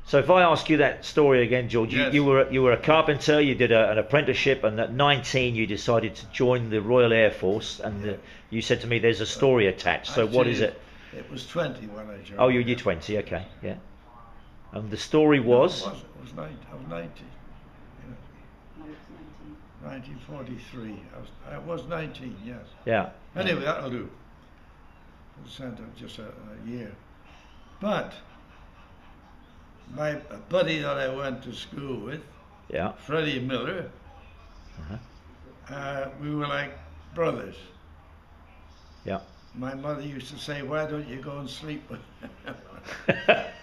So if I ask you that story again, George, Yes. you were a carpenter. You did an apprenticeship, and at 19 you decided to join the Royal Air Force. And Yeah. you said to me, "There's a story attached." So what is Actually, it? It was 20 when I joined. Oh, you're 20. Okay, yeah. And the story No, was. it was 90. I was 90. No, it's 19. 1943. I was 19. Yes. Yeah. Anyway, that'll do. I sent up just a year. But my buddy that I went to school with, Yeah. Freddie Miller, Uh-huh. we were like brothers. Yeah. My mother used to say, "Why don't you go and sleep with him?"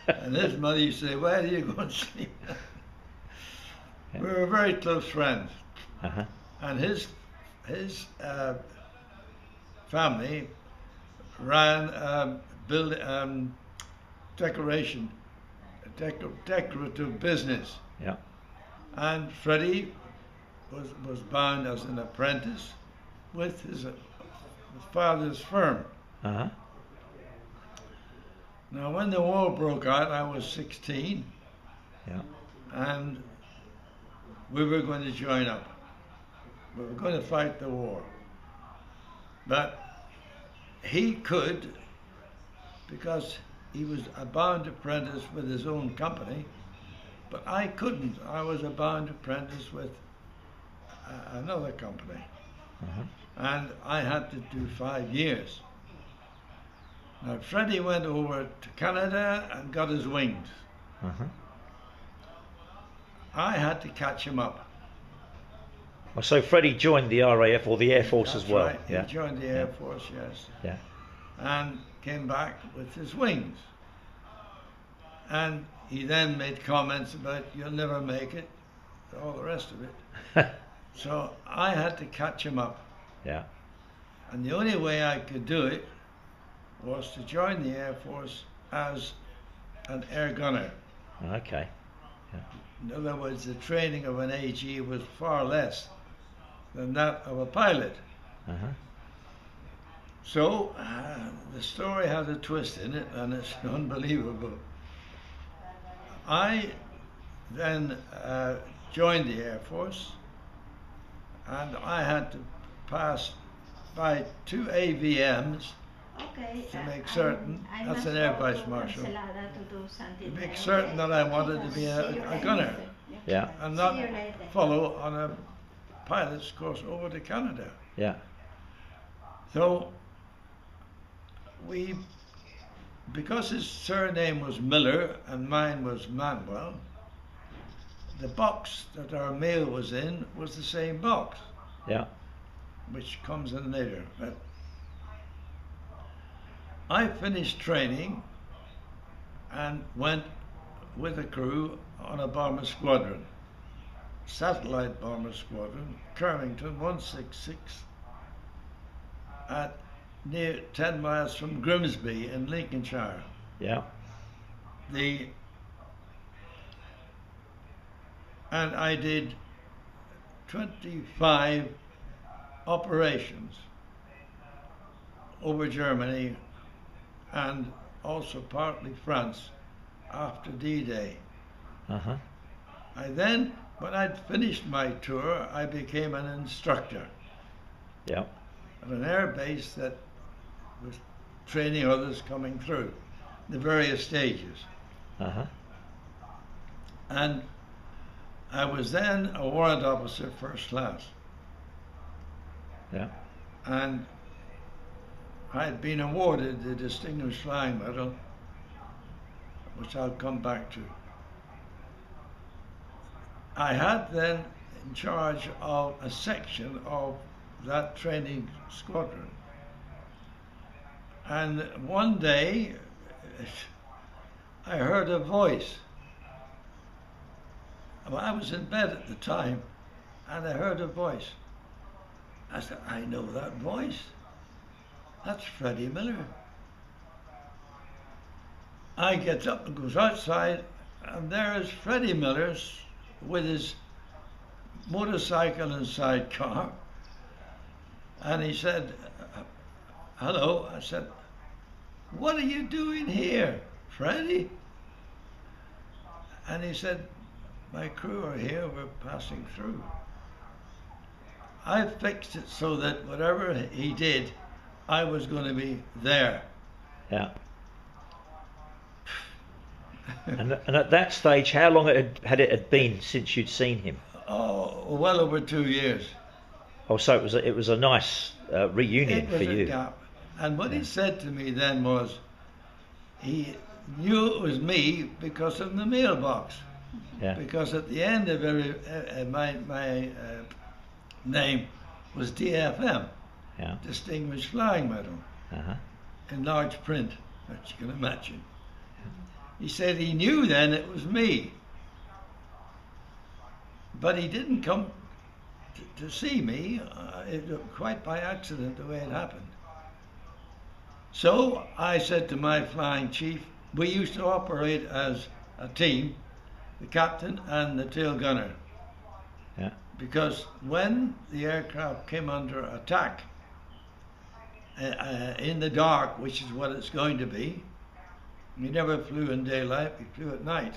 And his mother used to say, "Why do you go and sleep?" Yeah. We were very close friends. Uh-huh. And his family ran decorative business. Yeah. And Freddie was bound as an apprentice with his father's firm. Uh-huh. Now, when the war broke out, I was 16, Yeah. and we were going to join up. We were going to fight the war. But he could, because he was a bound apprentice with his own company, but I couldn't. I was a bound apprentice with another company. Uh-huh. And I had to do 5 years. Now, Freddie went over to Canada and got his wings. Uh-huh. I had to catch him up. Well, so Freddie joined the RAF or the Air Force That's as well. right. Yeah. He joined the Air Force, yes. Yeah. And came back with his wings. And he then made comments about, "You'll never make it," all the rest of it. So I had to catch him up. Yeah. And the only way I could do it was to join the Air Force as an air gunner. Okay. In other words, the training of an AG was far less than that of a pilot. Uh-huh. So the story has a twist in it, and it's unbelievable. I then joined the Air Force, and I had to pass by 2 AVMs Okay. to make certain, that's an Air Vice Marshal, to make certain that I wanted to be a gunner Yeah. and not follow on a pilot's course over to Canada. Yeah. So because his surname was Miller and mine was Manuel, the box that our mail was in was the same box, Yeah. which comes in later. But I finished training and went with a crew on a bomber squadron, satellite bomber squadron, Carrington 166, at near 10 miles from Grimsby in Lincolnshire. Yeah. And I did 25 operations over Germany and also partly France after D-Day. Uh-huh. I then, when I'd finished my tour, I became an instructor Yeah. at an air base that was training others coming through the various stages. Uh-huh. And I was then a warrant officer first class. Yeah. And I had been awarded the Distinguished Flying Medal, which I'll come back to. I had then in charge of a section of that training squadron. And one day, I heard a voice. Well, I was in bed at the time, and I heard a voice. I said, "I know that voice. That's Freddie Miller." I gets up and goes outside, and there is Freddie Miller with his motorcycle and sidecar. And he said, "Hello." I said, "What are you doing here, Freddie?" And he said, my crew are here, we're passing through. I fixed it so that whatever he did, I was going to be there. Yeah. And at that stage, how long had it been since you'd seen him? Oh, well over 2 years. Oh, so it was a nice reunion for you. It was a gap. And what he said to me then was, he knew it was me because of the mailbox. Yeah. Because at the end of every my name was DFM, Yeah. Distinguished Flying Medal, Uh-huh. in large print, as you can imagine. He said he knew then it was me, but he didn't come to see me, quite by accident the way it happened. So I said to my flying chief, we used to operate as a team, the captain and the tail gunner. Yeah. Because when the aircraft came under attack in the dark, which is what it's going to be, we never flew in daylight, we flew at night.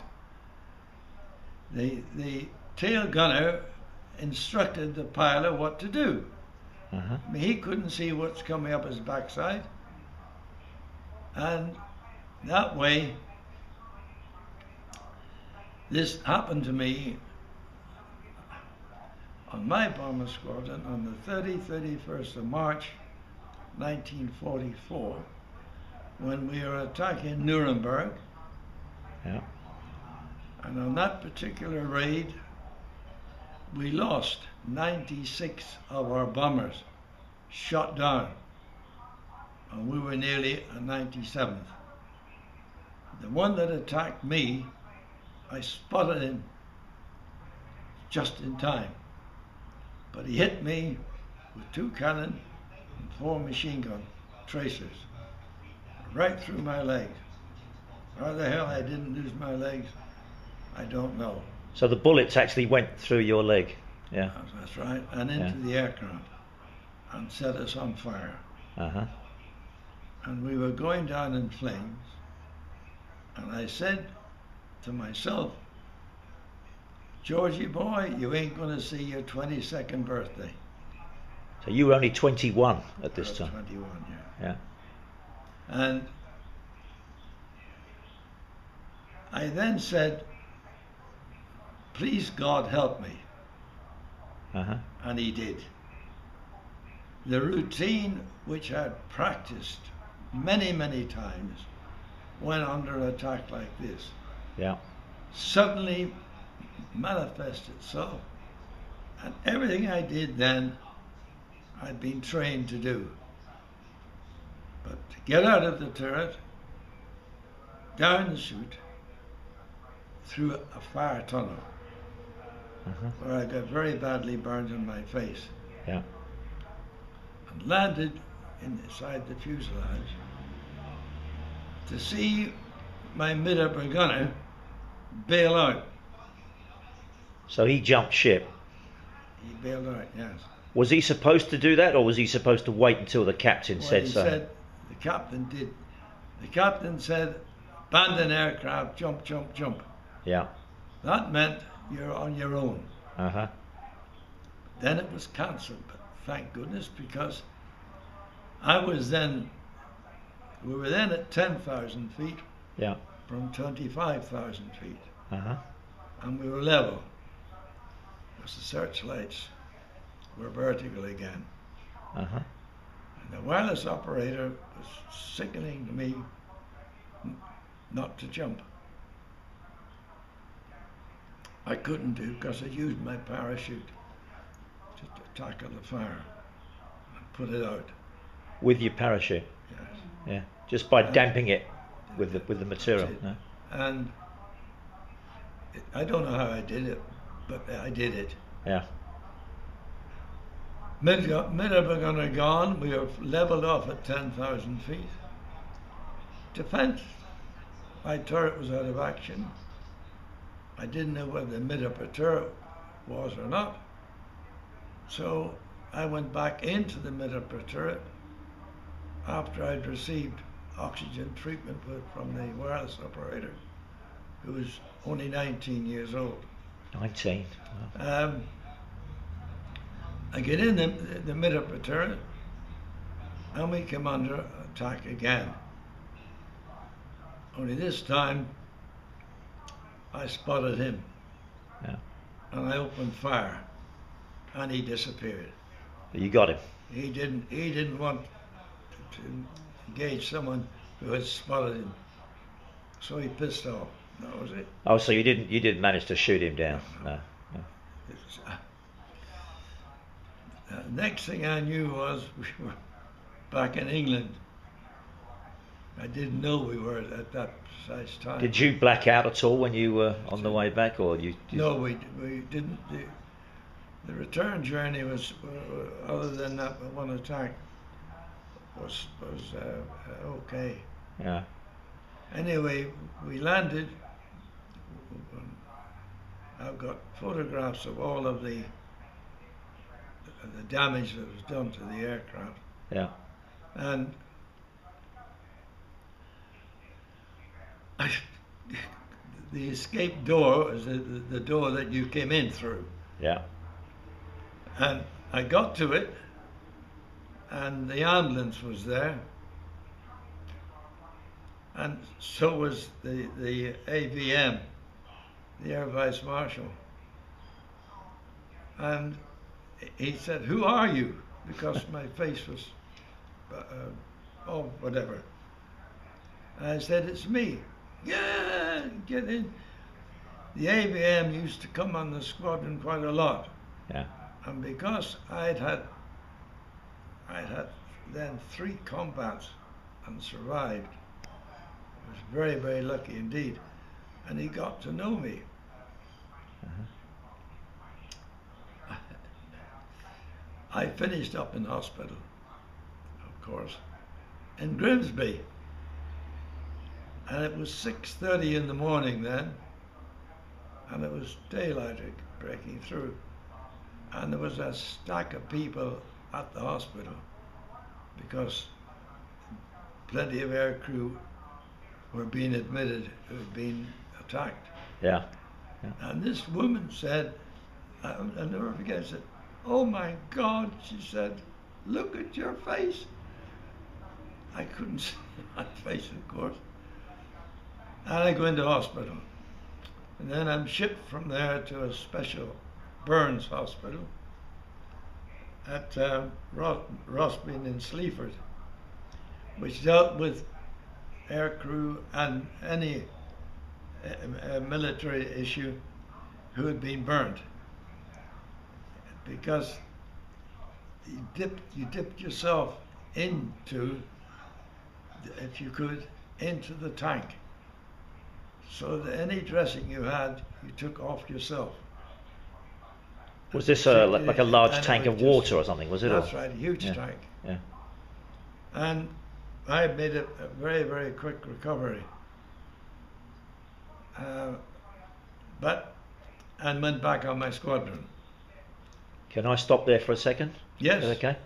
The tail gunner instructed the pilot what to do. Uh-huh. I mean, he couldn't see what's coming up his backside. And that way, this happened to me on my bomber squadron on the 31st of March 1944, when we were attacking Nuremberg. Yeah. And on that particular raid, we lost 96 of our bombers, shot down, and we were nearly a 97th. The one that attacked me, I spotted him just in time, but he hit me with 2 cannon and 4 machine gun tracers right through my legs. How the hell I didn't lose my legs, I don't know. So the bullets actually went through your leg. Yeah. That's right, and into the aircraft and set us on fire. Uh-huh. And we were going down in flames, and I said to myself, Georgie boy, you ain't going to see your 22nd birthday. So you were only 21 at this time. 21, yeah. Yeah. And I then said, please God help me. Uh-huh. And he did. The routine which I'd practiced many, many times when under attack like this Yeah. suddenly manifested itself. And everything I did then, I'd been trained to do. But to get out of the turret, down the chute, through a fire tunnel, Uh-huh. where I got very badly burned in my face, Yeah. and landed inside the fuselage, to see my mid-upper gunner bail out. So he jumped ship. He bailed out, yes. Was he supposed to do that, or was he supposed to wait until the captain Well, said he so? said, the captain did. The captain said, abandon aircraft, jump, jump, jump. Yeah. That meant you're on your own. Uh-huh. Then it was cancelled, but thank goodness, because I was then, we were then at 10,000 feet Yeah. from 25,000 feet, Uh-huh. and we were level, because the searchlights were vertical again. Uh-huh. And the wireless operator was signaling to me not to jump. I couldn't do because I used my parachute to tackle the fire and put it out. With your parachute. Yes. Yeah. Just by damping it with the material. That's it. No? And I don't know how I did it, but I did it. Yeah. Mid-upper gunner gone, we were leveled off at 10,000 feet. Defense, my turret was out of action. I didn't know whether the mid-upper turret was or not. So I went back into the mid-upper turret after I'd received oxygen treatment from the wireless operator. who was only 19 years old. 19. Wow. I get in the mid-upper turret, and we come under attack again. Only this time, I spotted him, Yeah. and I opened fire, and he disappeared. You got him. He didn't want to engage someone who had spotted him, so he pissed off. That was it. Oh, so you didn't manage to shoot him down? No. No. Next thing I knew was we were back in England. I didn't know we were at that precise time. Did you black out at all when you were on the way back, or you? No, we didn't. The return journey was, other than that one attack, was okay. Yeah. Anyway, we landed. I've got photographs of all of the damage that was done to the aircraft. Yeah. And the escape door is the door that you came in through. Yeah. And I got to it, and the ambulance was there, and so was the AVM, the Air Vice Marshal. And he said, "Who are you?" Because my face was, whatever. And I said, "It's me." "Yeah, get in." The AVM used to come on the squadron quite a lot. Yeah. And because I'd had then 3 combats and survived, I was very, very lucky indeed. And he got to know me. I finished up in hospital, of course, in Grimsby. And it was 6:30 in the morning then, and it was daylight breaking through. And there was a stack of people at the hospital because plenty of air crew were being admitted who had been attacked. Yeah. Yeah. And this woman said, I'll never forget, she said, "Oh my God," she said, "look at your face." I couldn't see my face, of course. And I go into hospital. And then I'm shipped from there to a special burns hospital at Rossbean in Sleaford, which dealt with air crew and any military issue who had been burned, because you dipped yourself into, if you could, into the tank, so that any dressing you had, you took off yourself. Was this like a large tank of water or something? Was it? That's right, a huge Yeah. tank. Yeah. And I made a very, very quick recovery. And went back on my squadron. Can I stop there for a second? Yes. Is that okay?